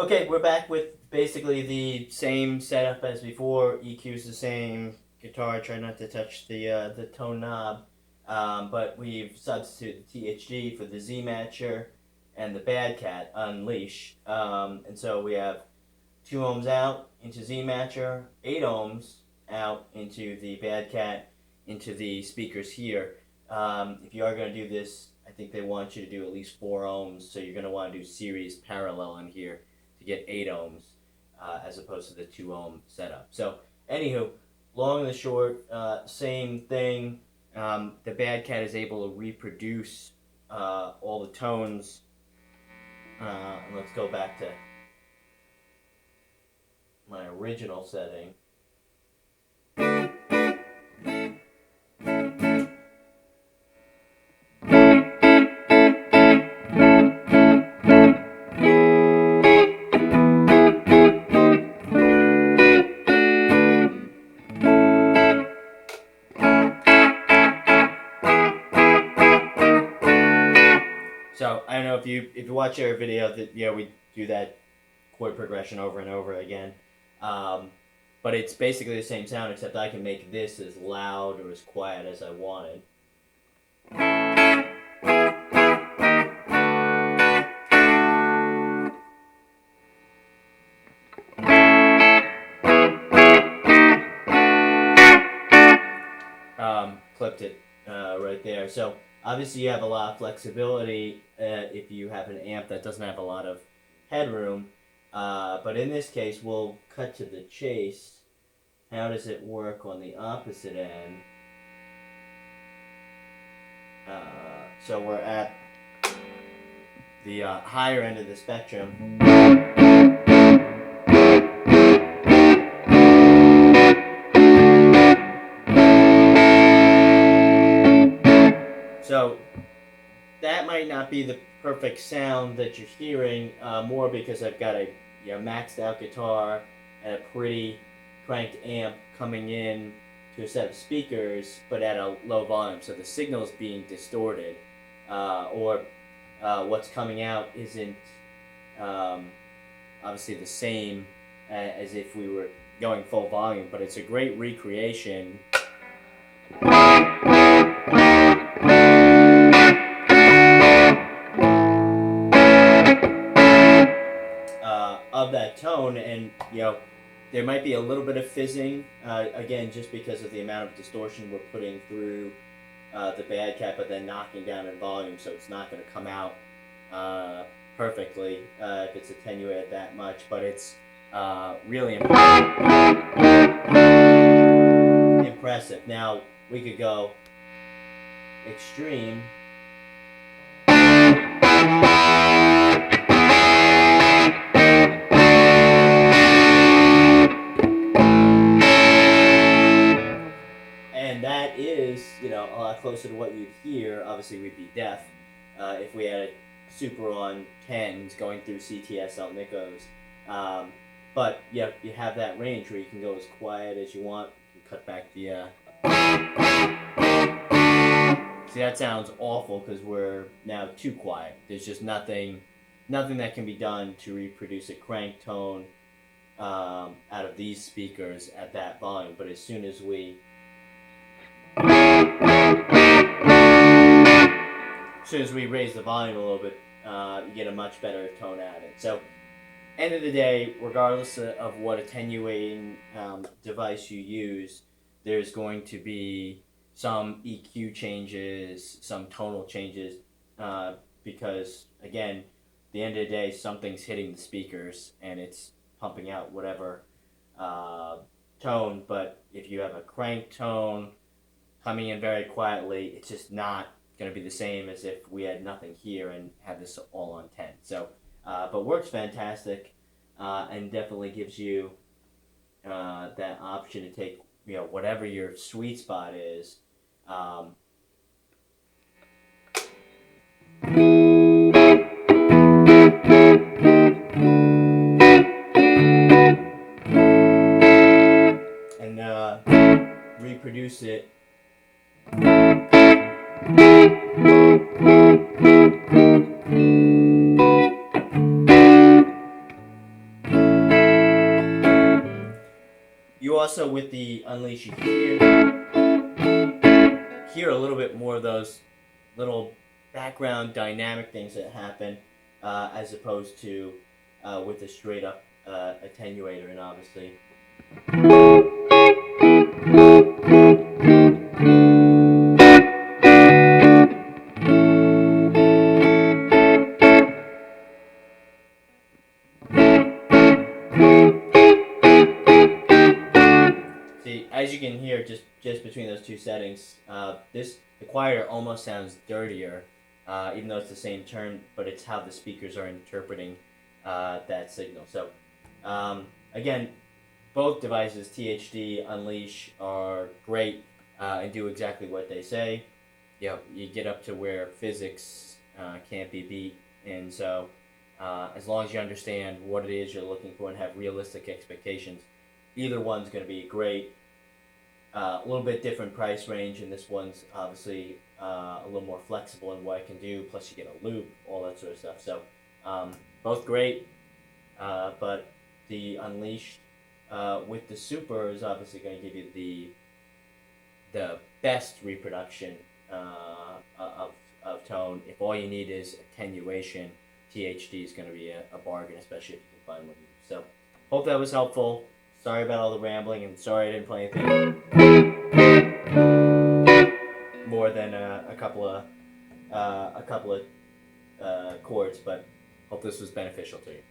Okay, we're back with basically the same setup as before. EQ's the same. Guitar, try not to touch the tone knob. But we've substituted the THD for the Z Matcher and the Badcat Unleash. And so we have 2 ohms out into Z Matcher, 8 ohms out into the Badcat, into the speakers here. If you are going to do this, I think they want you to do at least 4 ohms, so you're going to want to do series parallel in here to get 8 ohms as opposed to the 2 ohm setup. So, anywho, long and the short, same thing. The Badcat is able to reproduce all the tones. And let's go back to my original setting. So I don't know if you watch our video that we do that chord progression over and over again, but it's basically the same sound except I can make this as loud or as quiet as I wanted. Clipped it right there. So obviously you have a lot of flexibility if you have an amp that doesn't have a lot of headroom. But in this case, we'll cut to the chase. How does it work on the opposite end? So we're at the higher end of the spectrum. So that might not be the perfect sound that you're hearing, more because I've got a maxed out guitar and a pretty cranked amp coming in to a set of speakers, but at a low volume, so the signal is being distorted, or what's coming out isn't obviously the same as if we were going full volume, but it's a great recreation of that tone. And there might be a little bit of fizzing, again, just because of the amount of distortion we're putting through the Badcat, but then knocking down in volume, so it's not going to come out perfectly if it's attenuated that much, but it's really impressive. Now, we could go extreme. And that is, a lot closer to what you'd hear. Obviously, we'd be deaf if we had a Super on 10s going through CTS alnicos. But you have that range where you can go as quiet as you want. You can cut back the... See, that sounds awful because we're now too quiet. There's just nothing that can be done to reproduce a crank tone out of these speakers at that volume. But as soon as we raise the volume a little bit, you get a much better tone out of it. So, end of the day, regardless of what attenuating device you use, there's going to be some EQ changes, some tonal changes, because, again, at the end of the day, something's hitting the speakers and it's pumping out whatever tone. But if you have a crank tone coming in very quietly, it's just not going to be the same as if we had nothing here and had this all on 10. So, but works fantastic, and definitely gives you that option to take whatever your sweet spot is. And reproduce it. also, with the Unleash, you can hear a little bit more of those little background dynamic things that happen, as opposed to with the straight up attenuator, and obviously. See, as you can hear, just between those two settings, the quieter almost sounds dirtier, even though it's the same term, but it's how the speakers are interpreting that signal. So, again, both devices, THD, Unleash, are great and do exactly what they say. You get up to where physics can't be beat, and so as long as you understand what it is you're looking for and have realistic expectations, either one's going to be great. A little bit different price range, and this one's obviously a little more flexible in what it can do. Plus, you get a loop, all that sort of stuff. So, both great, but the Unleashed with the Super is obviously going to give you the best reproduction of tone. If all you need is attenuation, THD is going to be a bargain, especially if you can find one. So, hope that was helpful. Sorry about all the rambling, and sorry I didn't play anything more than a couple of chords, but hope this was beneficial to you.